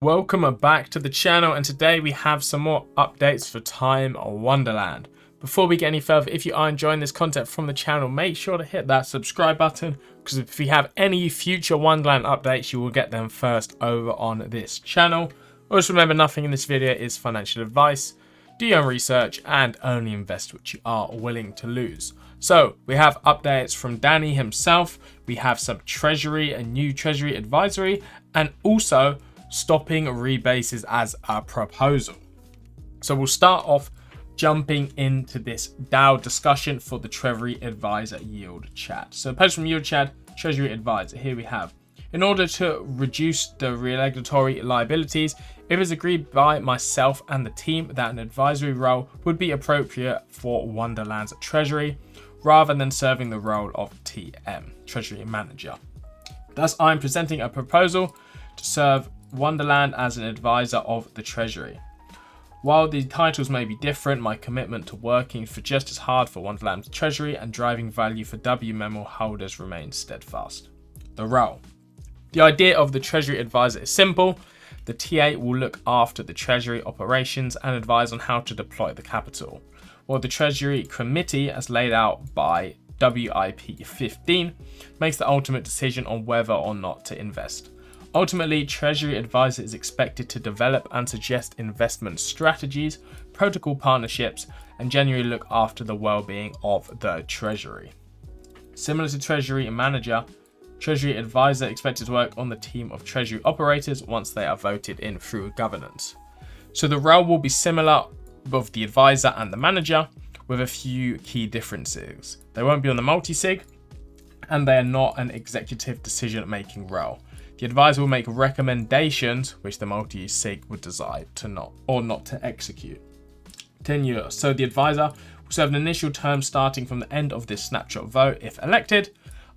Welcome back to the channel, and today we have some more updates for Time Wonderland. Before we get any further, if you are enjoying this content from the channel, make sure to hit that subscribe button, because if we have any future Wonderland updates, you will get them first over on this channel. Always remember, nothing in this video is financial advice. Do your own research and only invest what you are willing to lose. So we have updates from Danny himself, we have some Treasury and new Treasury Advisory, and also stopping rebases as a proposal. So we'll start off jumping into this DAO discussion for the Treasury Advisor Yield Chat. So post from Yield Chat, Treasury Advisor, here we have: in order to reduce the regulatory liabilities, it was agreed by myself and the team that an advisory role would be appropriate for Wonderland's Treasury, rather than serving the role of TM, Treasury Manager. Thus, I'm presenting a proposal to serve Wonderland as an advisor of the Treasury. While the titles may be different, my commitment to working for just as hard for Wonderland's Treasury and driving value for Wmemo holders remains steadfast. The role. The idea of the Treasury Advisor is simple. The TA will look after the Treasury operations and advise on how to deploy the capital, while the Treasury Committee, as laid out by WIP 15, makes the ultimate decision on whether or not to invest. Ultimately, Treasury Advisor is expected to develop and suggest investment strategies, protocol partnerships, and genuinely look after the well-being of the Treasury. Similar to Treasury Manager, Treasury Advisor expected to work on the team of Treasury operators once they are voted in through governance. So the role will be similar of the advisor and the manager, with a few key differences. They won't be on the multi-sig, and they are not an executive decision-making role. The advisor will make recommendations which the multi-sig would decide to not to execute. Tenure. So the advisor will serve an initial term starting from the end of this snapshot vote, if elected,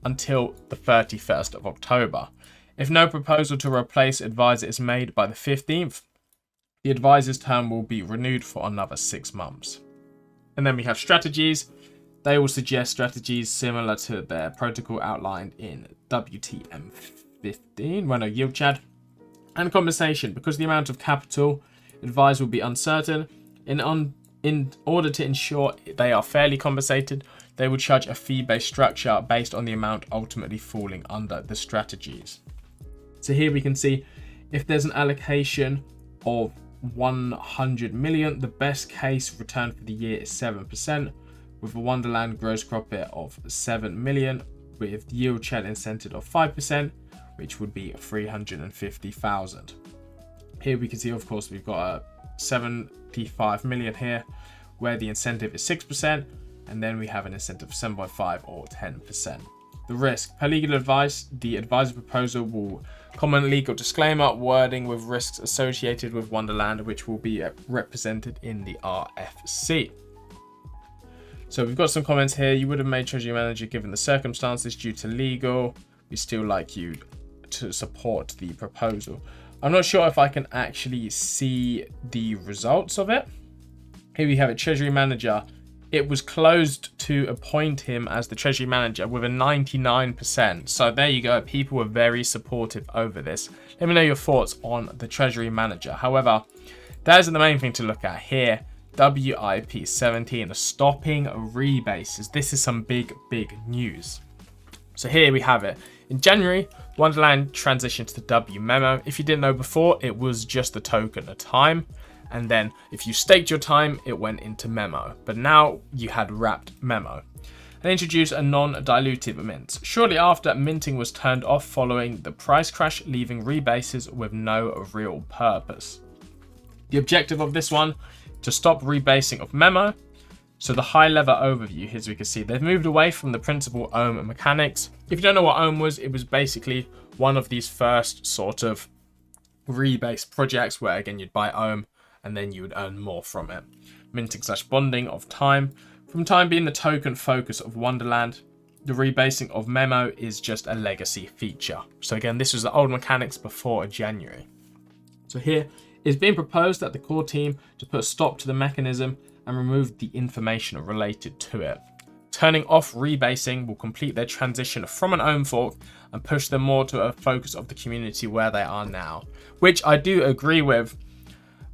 until the 31st of October. If no proposal to replace advisor is made by the 15th, the advisor's term will be renewed for another 6 months. And then we have strategies. They will suggest strategies similar to their protocol outlined in WTM 15, Yield Chat. And compensation. Because the amount of capital advised will be uncertain, in order to ensure they are fairly compensated, they will charge a fee-based structure based on the amount ultimately falling under the strategies. So here we can see if there's an allocation of 100 million, the best case return for the year is 7%, with a Wonderland gross profit of 7 million, with yield chat incentive of 5%, which would be 350,000. Here we can see, of course, we've got a 75 million here, where the incentive is 6%, and then we have an incentive of 7.5 or 10%. The risk. Per legal advice, the advisor proposal will common legal disclaimer wording with risks associated with Wonderland, which will be represented in the RFC. So we've got some comments here. You would have made Treasury Manager given the circumstances due to legal. We still like you to support the proposal. I'm not sure if I can actually see the results of it. Here we have it, Treasury Manager. It was closed to appoint him as the Treasury Manager with a 99%. So there you go. People were very supportive over this. Let me know your thoughts on the Treasury Manager. However, that isn't the main thing to look at here. WIP 17, stopping rebases. This is some big news. So here we have it. In January, Wonderland transitioned to Wmemo. If you didn't know before, it was just the token of time. And then if you staked your time, it went into Memo. But now you had wrapped Memo. And introduced a non-dilutive mint. Shortly after, minting was turned off following the price crash, leaving rebases with no real purpose. The objective of this one, to stop rebasing of Memo. So the high-level overview, here as we can see, they've moved away from the principal ohm mechanics. If you don't know what ohm was, it was basically one of these first sort of rebase projects where, again, you'd buy ohm and then you would earn more from it. Minting / bonding of time. From time being the token focus of Wonderland, the rebasing of Memo is just a legacy feature. So again, this was the old mechanics before January. So here it's being proposed that the core team to put a stop to the mechanism and remove the information related to it. Turning off rebasing will complete their transition from an own fork and push them more to a focus of the community where they are now, which I do agree with.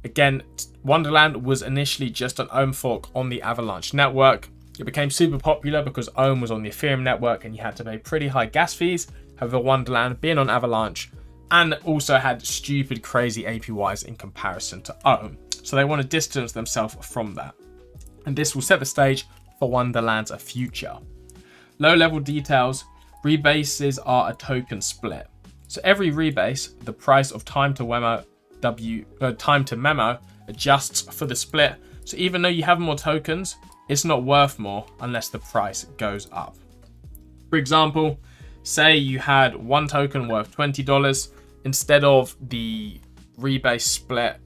Again, Wonderland was initially just an Ohm fork on the Avalanche network. It became super popular because Ohm was on the Ethereum network and you had to pay pretty high gas fees. However, Wonderland, being on Avalanche, and also had stupid, crazy APYs in comparison to Ohm. So they want to distance themselves from that. And this will set the stage for Wonderland's future. Low-level details. Rebases are a token split. So every rebase, the price of time to Wmemo adjusts for the split. So even though you have more tokens, it's not worth more unless the price goes up. For example, say you had one token worth $20. Instead of the rebase split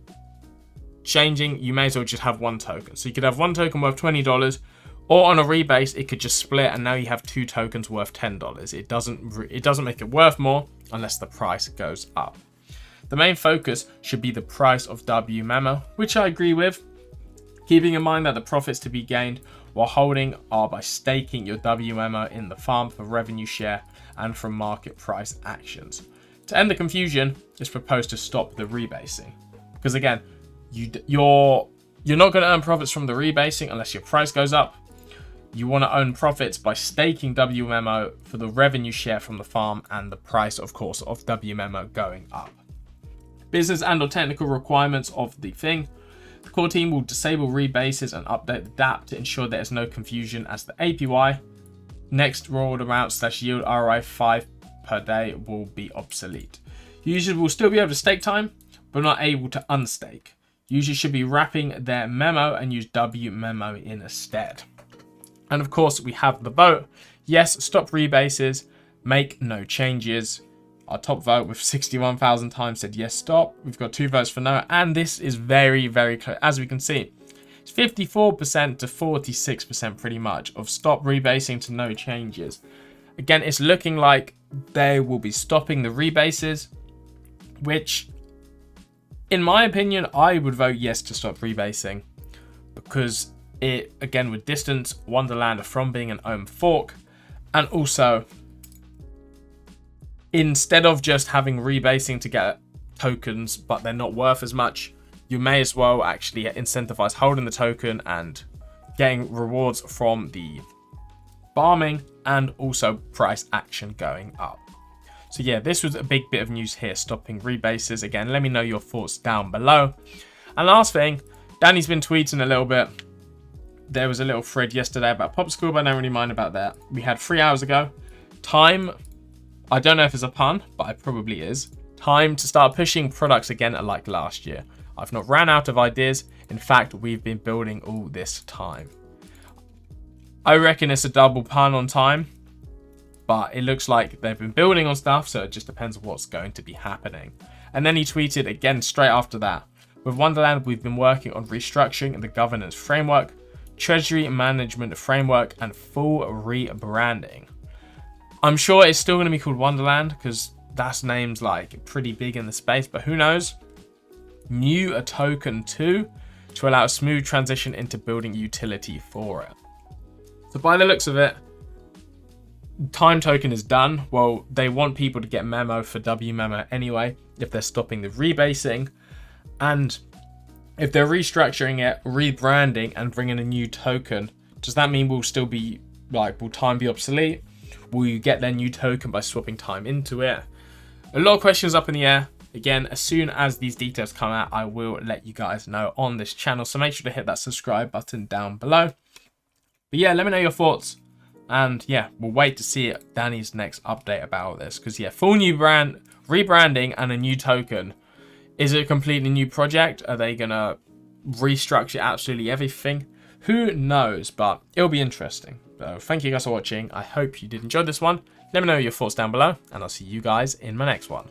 changing, you may as well just have one token. So you could have one token worth $20, or on a rebase, it could just split and now you have two tokens worth $10. It doesn't make it worth more unless the price goes up. The main focus should be the price of Wmemo, which I agree with, keeping in mind that the profits to be gained while holding are by staking your Wmemo in the farm for revenue share and from market price actions. To end the confusion, it's proposed to stop the rebasing. Because again, you're not going to earn profits from the rebasing unless your price goes up. You want to earn profits by staking Wmemo for the revenue share from the farm and the price, of course, of Wmemo going up. Business and or technical requirements of the thing. The core team will disable rebases and update the DApp to ensure there is no confusion as the APY. Next reward amount / yield ROI 5 per day will be obsolete. Users will still be able to stake time, but not able to unstake. Users should be wrapping their memo and use Wmemo instead. And of course, we have the vote. Yes, stop rebases, make no changes. Our top vote with 61,000 times said yes, stop. We've got 2 votes for no, and this is very, very close. As we can see, it's 54% to 46% pretty much of stop rebasing to no changes. Again, it's looking like they will be stopping the rebases, which, in my opinion, I would vote yes to stop rebasing because it, again, would distance Wonderland from being an Ohm fork, and also, instead of just having rebasing to get tokens, but they're not worth as much, you may as well actually incentivize holding the token and getting rewards from the farming and also price action going up. So yeah, this was a big bit of news here, stopping rebases. Again, let me know your thoughts down below. And last thing, Danny's been tweeting a little bit. There was a little thread yesterday about Popsicle, but I don't really mind about that. We had 3 hours ago. Time, I don't know if it's a pun, but it probably is. Time to start pushing products again like last year. I've not ran out of ideas. In fact, we've been building all this time. I reckon it's a double pun on time, but it looks like they've been building on stuff, so it just depends on what's going to be happening. And then he tweeted again straight after that. With Wonderland, we've been working on restructuring the governance framework, treasury management framework, and full rebranding. I'm sure it's still going to be called Wonderland because that's names like pretty big in the space, but who knows? New a token too to allow a smooth transition into building utility for it. So by the looks of it, time token is done. Well, they want people to get memo for Wmemo anyway if they're stopping the rebasing, and if they're restructuring it, rebranding, and bringing a new token, does that mean we'll still be like, will time be obsolete? Will you get their new token by swapping time into it? A lot of questions up in the air. Again, as soon as these details come out, I will let you guys know on this channel. So make sure to hit that subscribe button down below. But yeah, let me know your thoughts. And yeah, we'll wait to see Danny's next update about this. Because yeah, full new brand, rebranding, and a new token. Is it a completely new project? Are they going to restructure absolutely everything? Who knows? But it'll be interesting. So thank you guys for watching. I hope you did enjoy this one. Let me know your thoughts down below. And I'll see you guys in my next one.